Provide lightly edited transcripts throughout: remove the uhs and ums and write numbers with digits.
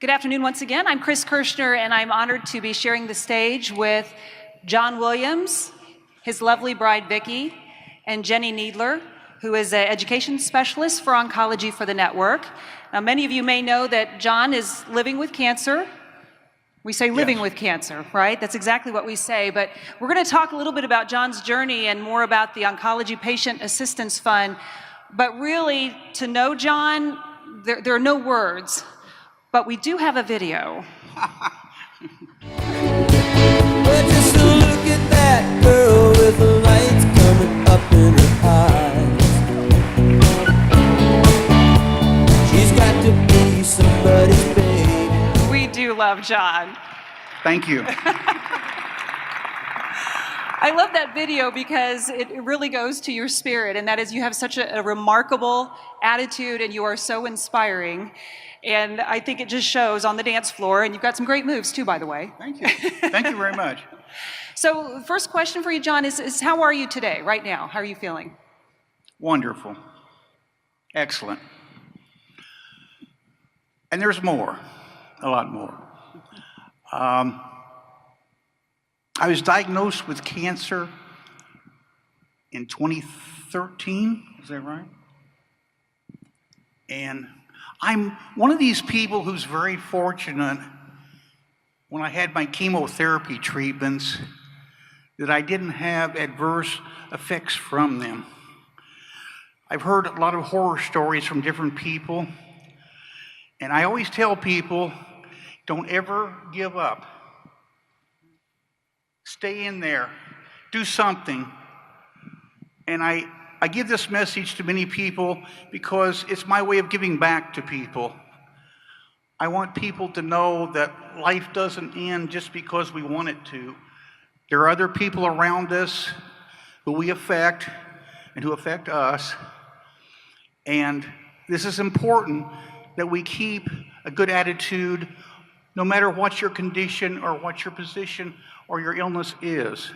Good afternoon once again. I'm Chris Kirshner, and I'm honored to be sharing the stage with John Williams, his lovely bride Vicki, and Jenny Needler, who is an education specialist for oncology for the network. Now, many of you may know that John is living with cancer. We say living with cancer, right? That's exactly what we say. But we're going to talk a little bit about John's journey and more about the Oncology Patient Assistance Fund. But really, to know John, there are no words. But we do have a video. But just look at that girl with the lights coming up in her eyes. She's got to be somebody's baby. We do love John. Thank you. I love that video because it really goes to your spirit, and that is you have such a remarkable attitude and you are so inspiring. And I think it just shows on the dance floor, and you've got some great moves too, by the way. Thank you. Thank you very much. So first question for you, John, is how are you today, right now? How are you feeling? Wonderful. Excellent. And there's more, a lot more. I was diagnosed with cancer in 2013, is that right? And I'm one of these people who's very fortunate when I had my chemotherapy treatments that I didn't have adverse effects from them. I've heard a lot of horror stories from different people, and I always tell people, don't ever give up. Stay in there, do something. And I give this message to many people because it's my way of giving back to people. I want people to know that life doesn't end just because we want it to. There are other people around us who we affect and who affect us. And this is important that we keep a good attitude no matter what your condition or what your position or your illness is.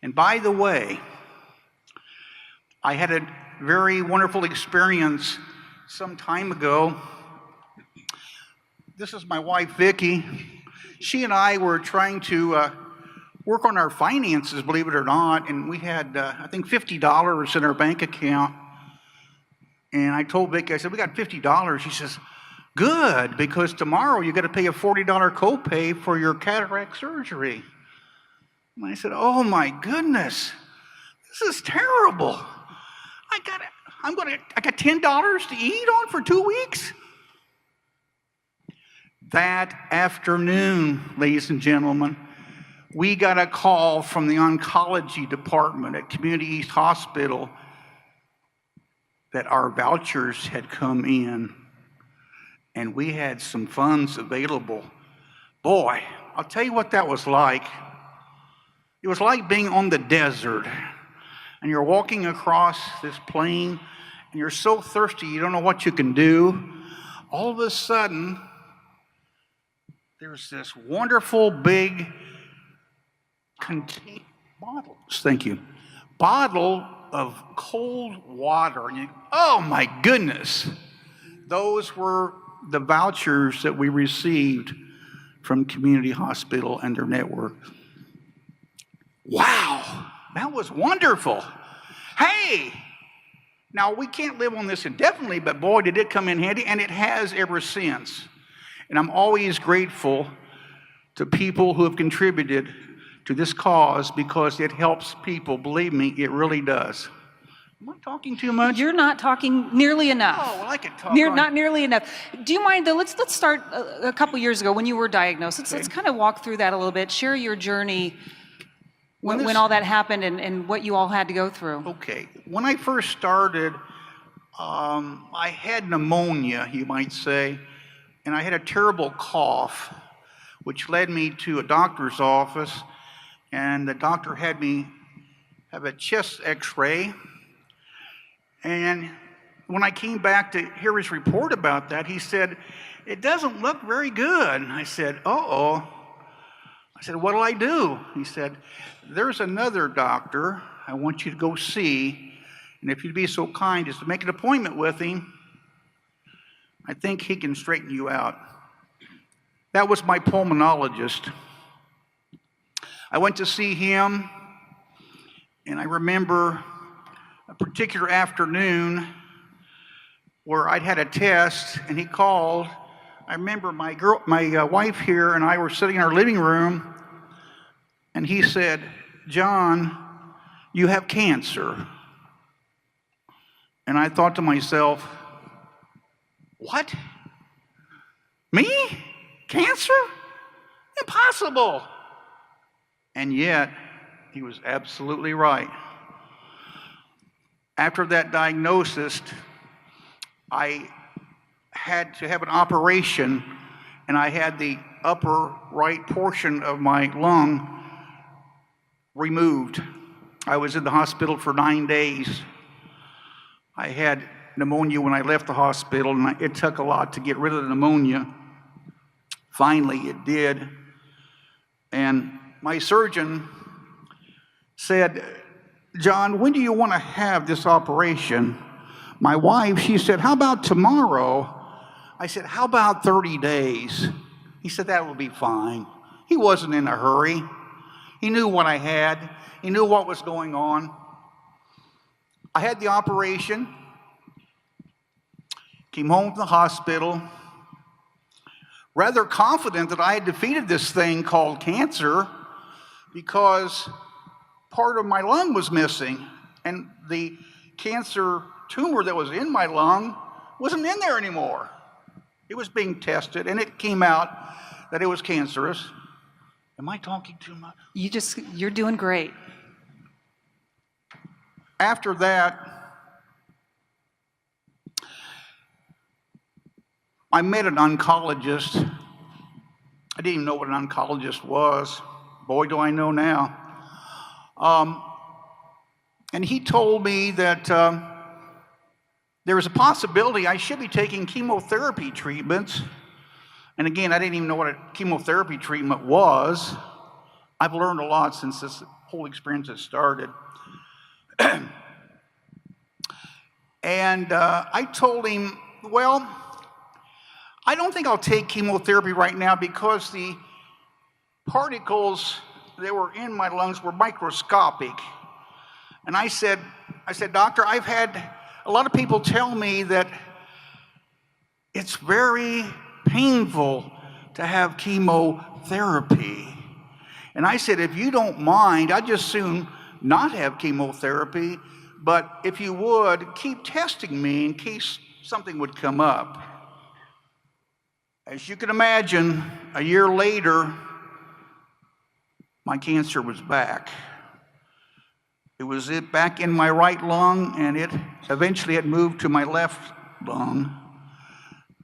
And by the way, I had a very wonderful experience some time ago. This is my wife, Vicki. She and I were trying to work on our finances, believe it or not, and we had, I think, $50 in our bank account. And I told Vicki, I said, we got $50. She says, good, because tomorrow you got to pay a $40 copay for your cataract surgery. And I said, oh my goodness, this is terrible. I got $10 to eat on for 2 weeks. That afternoon, ladies and gentlemen, we got a call from the oncology department at Community East Hospital that our vouchers had come in and we had some funds available. Boy, I'll tell you what that was like. It was like being on the desert. And you're walking across this plain, and you're so thirsty you don't know what you can do. All of a sudden, there's this wonderful big bottle of cold water. And oh my goodness, those were the vouchers that we received from Community Hospital and their network. Wow. That was wonderful. Hey, now we can't live on this indefinitely, but boy, did it come in handy, and it has ever since. And I'm always grateful to people who have contributed to this cause because it helps people. Believe me, it really does. Am I talking too much? You're not talking nearly enough. Oh, well, I can talk. Not nearly enough. Do you mind, though, let's start a couple years ago when you were diagnosed. Let's kind of walk through that a little bit. Share your journey when all that happened and what you all had to go through. Okay. When I first started, I had pneumonia, you might say, and I had a terrible cough, which led me to a doctor's office, and the doctor had me have a chest x-ray. And when I came back to hear his report about that, he said, it doesn't look very good. And I said, uh-oh. I said, what'll I do? He said, there's another doctor I want you to go see, and if you'd be so kind as to make an appointment with him, I think he can straighten you out. That was my pulmonologist. I went to see him, and I remember a particular afternoon where I'd had a test, and he called. I remember my wife here and I were sitting in our living room, and he said, "John, you have cancer." And I thought to myself, what? Me? Cancer? Impossible. And yet, he was absolutely right. After that diagnosis, I had to have an operation, and I had the upper right portion of my lung removed. I was in the hospital for 9 days. I had pneumonia when I left the hospital, and it took a lot to get rid of the pneumonia. Finally, it did. And my surgeon said, "John, when do you want to have this operation?" My wife, she said, "How about tomorrow?" I said, "How about 30 days?" He said, "That will be fine." He wasn't in a hurry. He knew what I had. He knew what was going on. I had the operation, came home from the hospital, rather confident that I had defeated this thing called cancer, because part of my lung was missing, and the cancer tumor that was in my lung wasn't in there anymore. It was being tested, and it came out that it was cancerous. Am I talking too much? You're doing great. After that, I met an oncologist. I didn't even know what an oncologist was. Boy, do I know now. And he told me that there was a possibility I should be taking chemotherapy treatments. And again, I didn't even know what a chemotherapy treatment was. I've learned a lot since this whole experience has started. And I told him, well, I don't think I'll take chemotherapy right now because the particles that were in my lungs were microscopic. And I said, "Doctor, I've had a lot of people tell me that it's very painful to have chemotherapy." And I said, "If you don't mind, I'd just soon not have chemotherapy, but if you would, keep testing me in case something would come up." As you can imagine, a year later, my cancer was back. It was back in my right lung, and it eventually had moved to my left lung.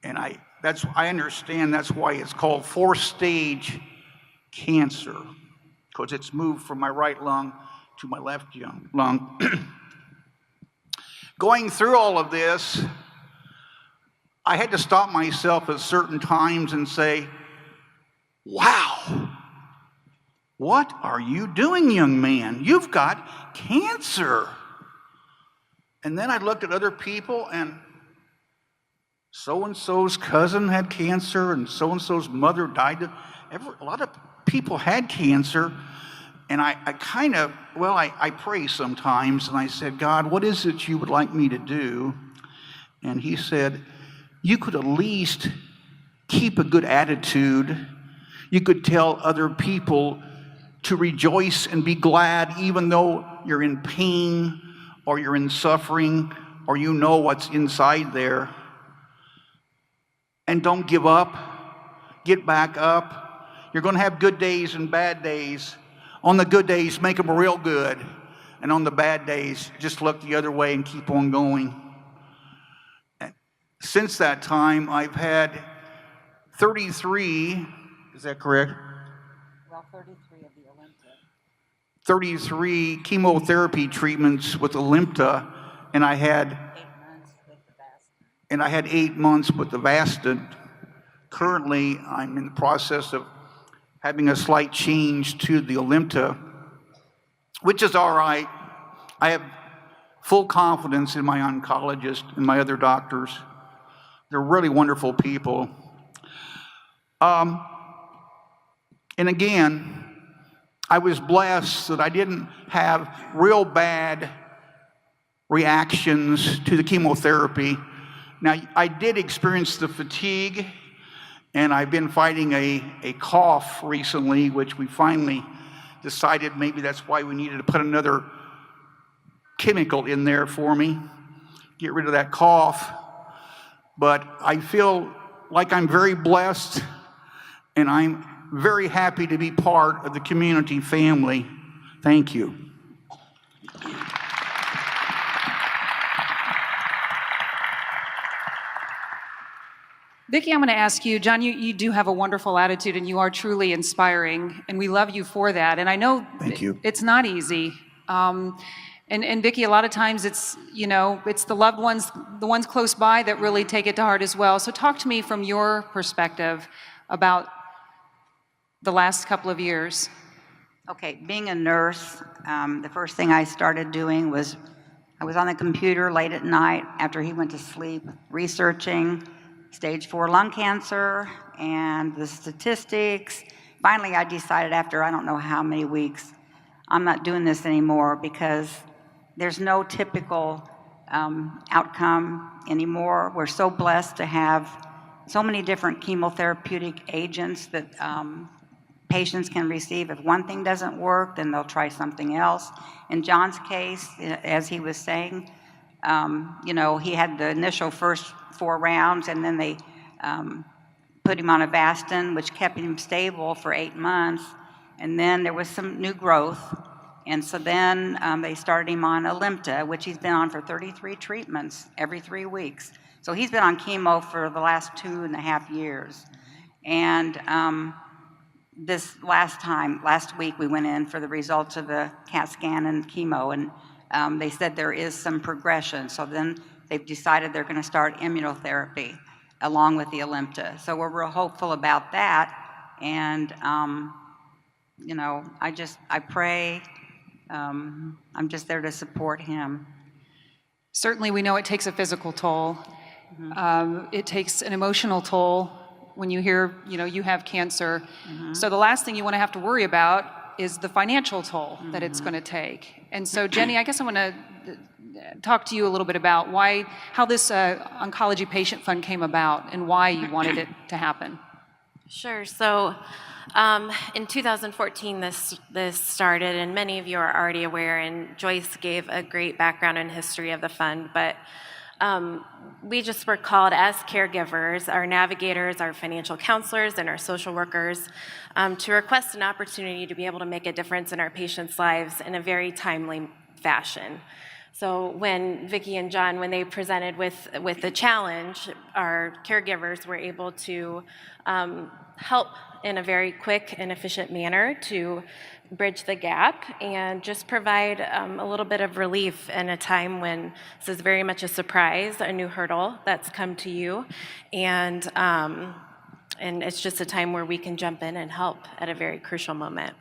And I understand that's why it's called 4-stage cancer, because it's moved from my right lung to my left lung. Going through all of this, I had to stop myself at certain times and say, "Wow, what are you doing, young man? You've got cancer." And then I looked at other people, and so-and-so's cousin had cancer, and so-and-so's mother died. A lot of people had cancer. And I pray sometimes, and I said, "God, what is it you would like me to do?" And he said, "You could at least keep a good attitude. You could tell other people to rejoice and be glad even though you're in pain or you're in suffering or you know what's inside there. And don't give up. Get back up. You're going to have good days and bad days. On the good days, make them real good. And on the bad days, just look the other way and keep on going." And since that time, I've had 33, is that correct? Well, 33 of the Olympia. 33 chemotherapy treatments with Olympta, and I had 8 months with the Avastin. Currently, I'm in the process of having a slight change to the Olympta, which is all right. I have full confidence in my oncologist and my other doctors. They're really wonderful people. And again, I was blessed that I didn't have real bad reactions to the chemotherapy. Now, I did experience the fatigue, and I've been fighting a cough recently, which we finally decided maybe that's why we needed to put another chemical in there for me, get rid of that cough. But I feel like I'm very blessed, and I'm very happy to be part of the community family. Thank you. Vicki, I'm going to ask you, John, you do have a wonderful attitude and you are truly inspiring, and we love you for that. And I know Thank you. It's not easy. And Vicki, a lot of times it's, it's the loved ones, the ones close by that really take it to heart as well. So talk to me from your perspective about the last couple of years. Okay, being a nurse, the first thing I started doing was I was on the computer late at night after he went to sleep, researching stage 4 lung cancer and the statistics. Finally, I decided after I don't know how many weeks, I'm not doing this anymore because there's no typical outcome anymore. We're so blessed to have so many different chemotherapeutic agents that patients can receive. If one thing doesn't work, then they'll try something else. In John's case, as he was saying, he had the initial first 4 rounds, and then they put him on Avastin, which kept him stable for 8 months. And then there was some new growth. And so then they started him on Alimta, which he's been on for 33 treatments every 3 weeks. So he's been on chemo for the last 2.5 years. And this last week, we went in for the results of the CAT scan and chemo, and they said there is some progression. So then they've decided they're going to start immunotherapy along with the Alimta. So we're real hopeful about that. And, I pray. I'm just there to support him. Certainly, we know it takes a physical toll. Mm-hmm. It takes an emotional toll when you hear, you have cancer. Mm-hmm. So the last thing you want to have to worry about is the financial toll that it's going to take. And so, Jenny, I guess I want to talk to you a little bit about how this oncology patient fund came about and why you wanted it to happen. Sure. So in 2014, this started, and many of you are already aware, and Joyce gave a great background and history of the fund, but we just were called as caregivers, our navigators, our financial counselors, and our social workers to request an opportunity to be able to make a difference in our patients' lives in a very timely fashion. So when Vicki and John, when they presented with the challenge, our caregivers were able to help in a very quick and efficient manner to bridge the gap and just provide a little bit of relief in a time when this is very much a surprise, a new hurdle that's come to you, and it's just a time where we can jump in and help at a very crucial moment.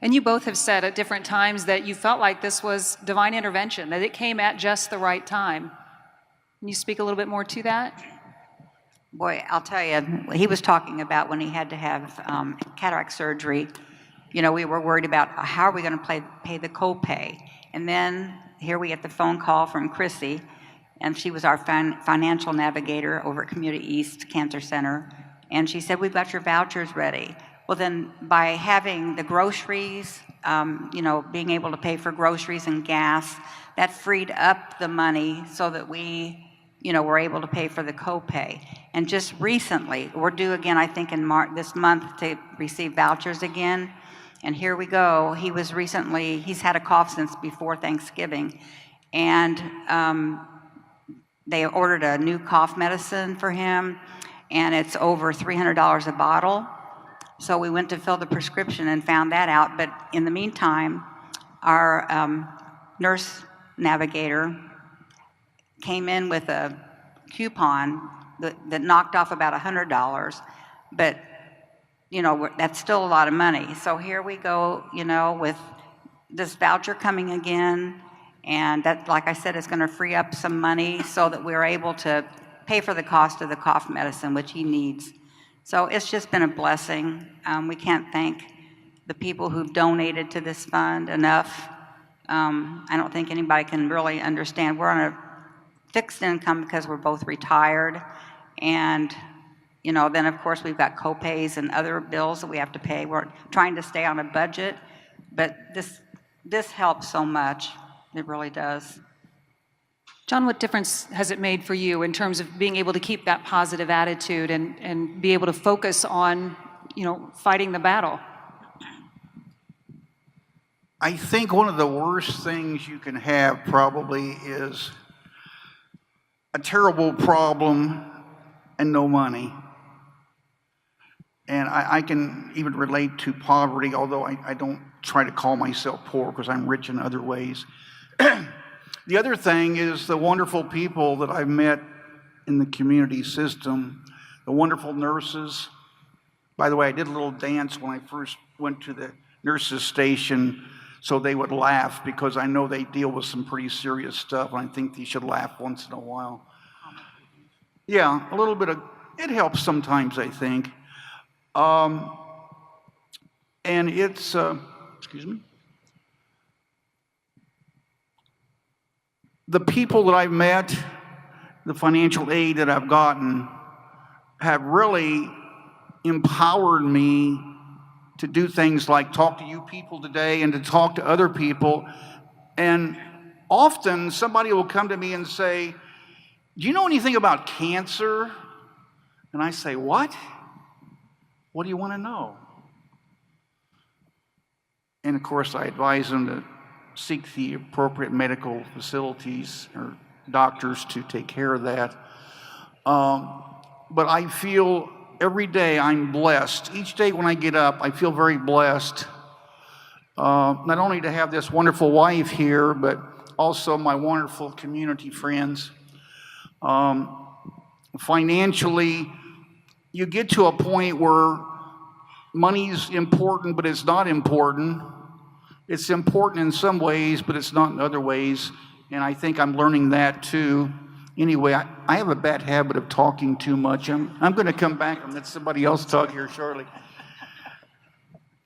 And you both have said at different times that you felt like this was divine intervention, that it came at just the right time. Can you speak a little bit more to that? Boy, I'll tell you, he was talking about when he had to have cataract surgery. We were worried about how are we going to pay the copay. And then here we get the phone call from Chrissy, and she was our financial navigator over at Community East Cancer Center. And she said, we've got your vouchers ready. Well, then by having the groceries, being able to pay for groceries and gas, that freed up the money so that we, were able to pay for the copay. And just recently, we're due again, I think in this month, to receive vouchers again. And here we go. He's had a cough since before Thanksgiving. And they ordered a new cough medicine for him, and it's over $300 a bottle. So we went to fill the prescription and found that out. But in the meantime, our nurse navigator came in with a coupon that knocked off about $100. But, that's still a lot of money. So here we go, with this voucher coming again. And that, like I said, is going to free up some money so that we're able to pay for the cost of the cough medicine, which he needs. So it's just been a blessing. We can't thank the people who've donated to this fund enough. I don't think anybody can really understand. We're on a fixed income because we're both retired. And, then of course we've got co-pays and other bills that we have to pay. We're trying to stay on a budget, but this helps so much. It really does. John, what difference has it made for you in terms of being able to keep that positive attitude and be able to focus on, fighting the battle? I think one of the worst things you can have probably is a terrible problem and no money. And I can even relate to poverty, although I don't try to call myself poor because I'm rich in other ways. The other thing is the wonderful people that I've met in the community system, the wonderful nurses. By the way, I did a little dance when I first went to the nurses' station so they would laugh, because I know they deal with some pretty serious stuff, and I think they should laugh once in a while. Yeah, a little bit of, it helps sometimes, I think. And it's, excuse me. The people that I've met, the financial aid that I've gotten, have really empowered me to do things like talk to you people today and to talk to other people. And often somebody will come to me and say, "Do you know anything about cancer?" And I say, "What? What do you want to know?" And of course, I advise them to seek the appropriate medical facilities or doctors to take care of that. But I feel every day I'm blessed. Each day when I get up, I feel very blessed. Not only to have this wonderful wife here, but also my wonderful community friends. Financially, you get to a point where money's important, but it's not important. It's important in some ways, but it's not in other ways. And I think I'm learning that too. Anyway, I have a bad habit of talking too much. I'm going to come back and let somebody else talk here shortly.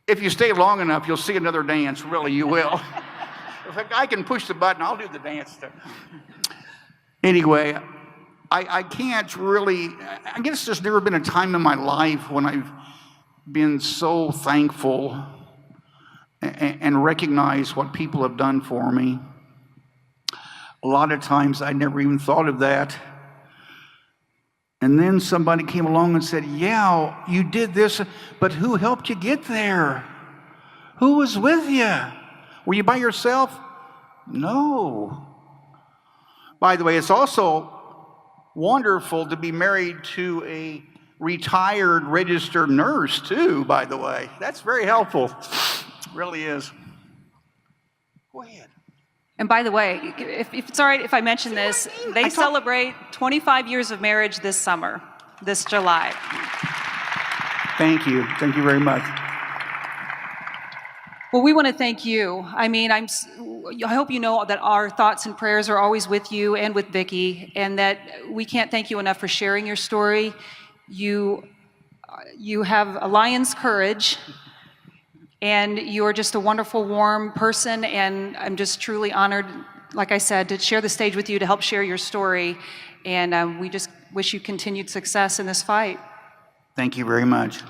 If you stay long enough, you'll see another dance. Really, you will. If a guy can push the button, I'll do the dance. Anyway, I can't really, I guess there's never been a time in my life when I've been so thankful and recognize what people have done for me. A lot of times I never even thought of that. And then somebody came along and said, "Yeah, you did this, but who helped you get there? Who was with you? Were you by yourself?" No. By the way, it's also wonderful to be married to a retired registered nurse too, by the way. That's very helpful. Really is. Go ahead. And by the way, if it's all right if I mention this, they celebrate 25 years of marriage this summer, this July. Thank you. Thank you very much. Well, we want to thank you. I mean, I hope you know that our thoughts and prayers are always with you and with Vicki, and that we can't thank you enough for sharing your story. You have a lion's courage. And you're just a wonderful, warm person, and I'm just truly honored, like I said, to share the stage with you to help share your story. And we just wish you continued success in this fight. Thank you very much.